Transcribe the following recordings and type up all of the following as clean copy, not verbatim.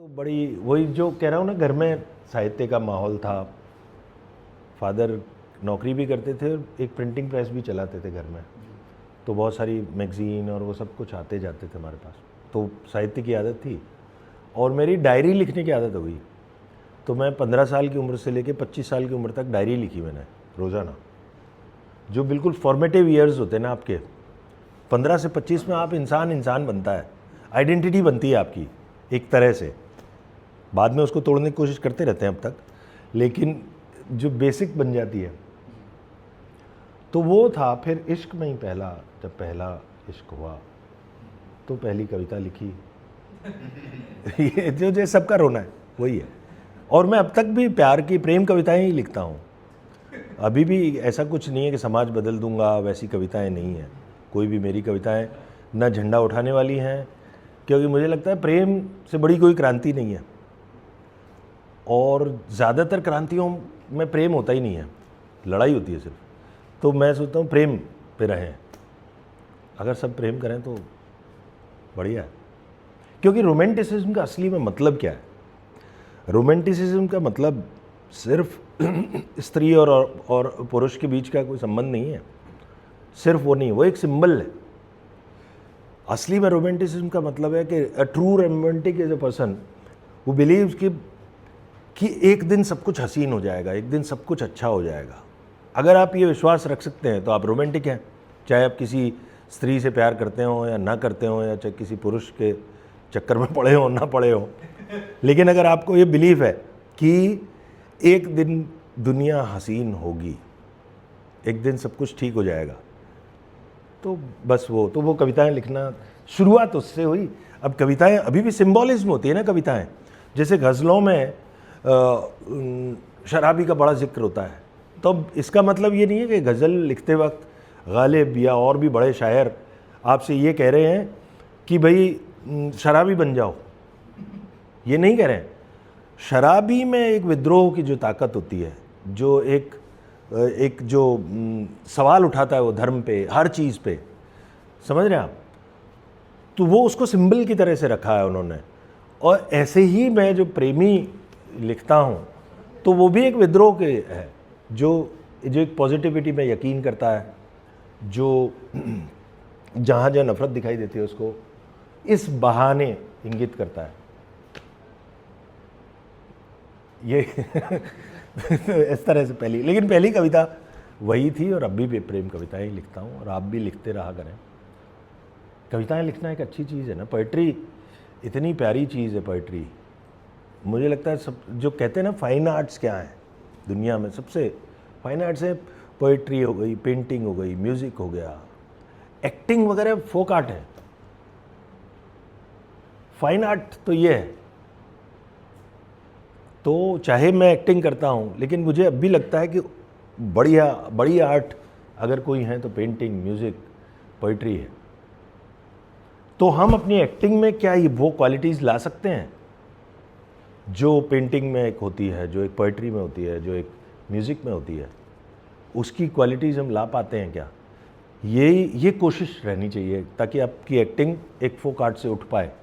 तो बड़ी वही जो कह रहा हूँ ना, घर में साहित्य का माहौल था। फादर नौकरी भी करते थे और एक प्रिंटिंग प्रेस भी चलाते थे घर में, तो बहुत सारी मैगज़ीन और वो सब कुछ आते जाते थे हमारे पास। तो साहित्य की आदत थी और मेरी डायरी लिखने की आदत हो गई। तो मैं 15 साल की उम्र से लेकर 25 साल की उम्र तक डायरी लिखी मैंने रोज़ाना, जो बिल्कुल फॉर्मेटिव ईयर्स होते हैं ना आपके। 15 से 25 में आप इंसान बनता है, आइडेंटिटी बनती है आपकी एक तरह से। बाद में उसको तोड़ने की कोशिश करते रहते हैं अब तक, लेकिन जो बेसिक बन जाती है। तो वो था। फिर इश्क में ही जब पहला इश्क हुआ तो पहली कविता लिखी। ये जो सबका रोना है वही है। और मैं अब तक भी प्यार की प्रेम कविताएं ही लिखता हूँ। अभी भी ऐसा कुछ नहीं है कि समाज बदल दूंगा, वैसी कविताएं नहीं हैं। कोई भी मेरी कविताएं न झंडा उठाने वाली हैं, क्योंकि मुझे लगता है प्रेम से बड़ी कोई क्रांति नहीं है। और ज़्यादातर क्रांतियों में प्रेम होता ही नहीं है, लड़ाई होती है सिर्फ। तो मैं सोचता हूँ प्रेम पे रहें, अगर सब प्रेम करें तो बढ़िया है। क्योंकि रोमांटिसिज्म का असली में मतलब क्या है? रोमांटिसिज्म का मतलब सिर्फ स्त्री और पुरुष के बीच का कोई संबंध नहीं है, सिर्फ वो नहीं, वो एक सिंबल है। असली में रोमांटिसिज्म का मतलब है कि a true romantic is a person who believes कि एक दिन सब कुछ हसीन हो जाएगा, एक दिन सब कुछ अच्छा हो जाएगा। अगर आप ये विश्वास रख सकते हैं तो आप रोमांटिक हैं, चाहे आप किसी स्त्री से प्यार करते हो या ना करते हो, या चाहे किसी पुरुष के चक्कर में पड़े हो ना पड़े हो। लेकिन अगर आपको ये बिलीफ है कि एक दिन दुनिया हसीन होगी, एक दिन सब कुछ ठीक हो जाएगा, तो बस वो कविताएं लिखना शुरुआत उससे हुई। अब कविताएं अभी भी सिंबॉलिज्म होती है ना कविताएं। जैसे गज़लों में शराबी का बड़ा जिक्र होता है, तो इसका मतलब ये नहीं है कि गज़ल लिखते वक्त गालिब या और भी बड़े शायर आपसे ये कह रहे हैं कि भाई शराबी बन जाओ, ये नहीं कह रहे हैं। शराबी में एक विद्रोह की जो ताकत होती है, जो एक जो सवाल उठाता है वो धर्म पे, हर चीज़ पे, समझ रहे हैं आप? तो वो उसको सिंबल की तरह से रखा है उन्होंने। और ऐसे ही मैं जो प्रेमी लिखता हूँ तो वो भी एक विद्रोह के है, जो एक पॉजिटिविटी में यकीन करता है, जो जहाँ जहाँ नफरत दिखाई देती है उसको इस बहाने इंगित करता है। ये इस तरह से पहली कविता वही थी। और अभी भी प्रेम कविताएं ही लिखता हूँ, और आप भी लिखते रहा करें। कविताएं लिखना एक अच्छी चीज़ है ना। पोइट्री इतनी प्यारी चीज़ है पोइट्री। मुझे लगता है सब जो कहते हैं ना फाइन आर्ट्स क्या है दुनिया में, सबसे फाइन आर्ट्स है पोइट्री हो गई, पेंटिंग हो गई, म्यूज़िक हो गया, एक्टिंग वगैरह फोक आर्ट है। फाइन आर्ट तो ये है। तो चाहे मैं एक्टिंग करता हूँ, लेकिन मुझे अब भी लगता है कि बड़ी आर्ट अगर कोई है तो पेंटिंग, म्यूज़िक, पोइट्री है। तो हम अपनी एक्टिंग में क्या ये वो क्वालिटीज़ ला सकते हैं जो पेंटिंग में एक होती है, जो एक पोइट्री में होती है, जो एक म्यूज़िक में होती है? उसकी क्वालिटीज़ हम ला पाते हैं क्या? ये कोशिश रहनी चाहिए, ताकि आपकी एक्टिंग एक फोक आर्ट से उठ पाए। और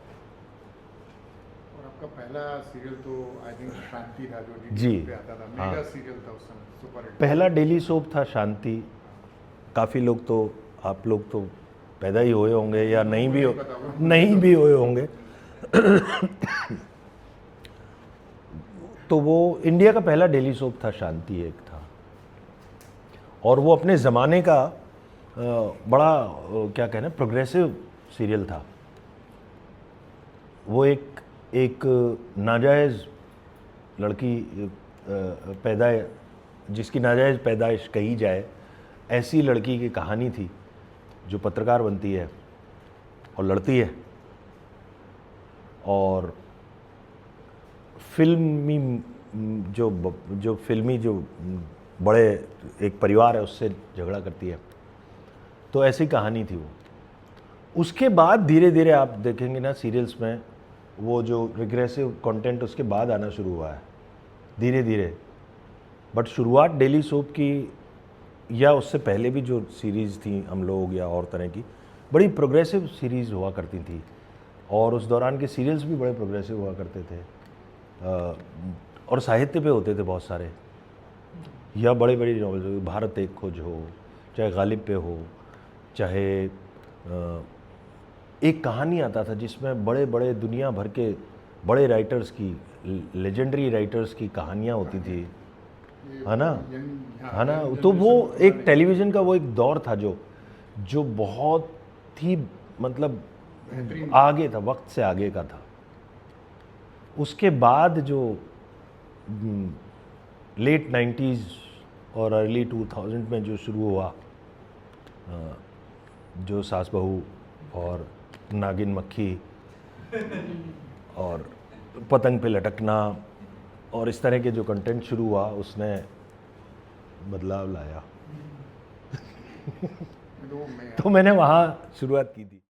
आपका पहला सीरियल तो आई थिंक शांति था, जो जी पे आता था, हाँ, मेगा सीरियल था उस समय, सुपर हिट। पहला डेली सोप था शांति। काफ़ी लोग तो, आप लोग तो पैदा ही हुए होंगे या नहीं भी हुए होंगे। तो वो इंडिया का पहला डेली सोप था, शांति एक था। और वो अपने ज़माने का बड़ा क्या कहना, प्रोग्रेसिव सीरियल था। वो एक नाजायज़ लड़की जिसकी नाजायज़ पैदाइश कही जाए, ऐसी लड़की की कहानी थी जो पत्रकार बनती है और लड़ती है, और फिल्मी जो बड़े एक परिवार है उससे झगड़ा करती है। तो ऐसी कहानी थी वो। उसके बाद धीरे धीरे आप देखेंगे ना सीरियल्स में वो जो रिग्रेसिव कंटेंट उसके बाद आना शुरू हुआ है धीरे धीरे। बट शुरुआत डेली सोप की या उससे पहले भी जो सीरीज़ थी हम लोग या और तरह की, बड़ी प्रोग्रेसिव सीरीज़ हुआ करती थी। और उस दौरान के सीरियल्स भी बड़े प्रोग्रेसिव हुआ करते थे, और साहित्य पे होते थे बहुत सारे, या बड़े बड़ी नॉवेल्स, भारत एक खोज हो, चाहे गालिब पे हो, चाहे एक कहानी आता था जिसमें बड़े बड़े दुनिया भर के बड़े राइटर्स की, लेजेंडरी राइटर्स की कहानियाँ होती थी, है ना, है ना। तो वो एक टेलीविज़न का वो एक दौर था जो बहुत ही मतलब आगे था, वक्त से आगे का था। उसके बाद जो लेट 90s और अर्ली 2000 में जो शुरू हुआ, जो सास बहू और नागिन मक्खी और पतंग पे लटकना और इस तरह के जो कंटेंट शुरू हुआ, उसने बदलाव लाया। तो मैं तो मैंने वहाँ शुरुआत की थी।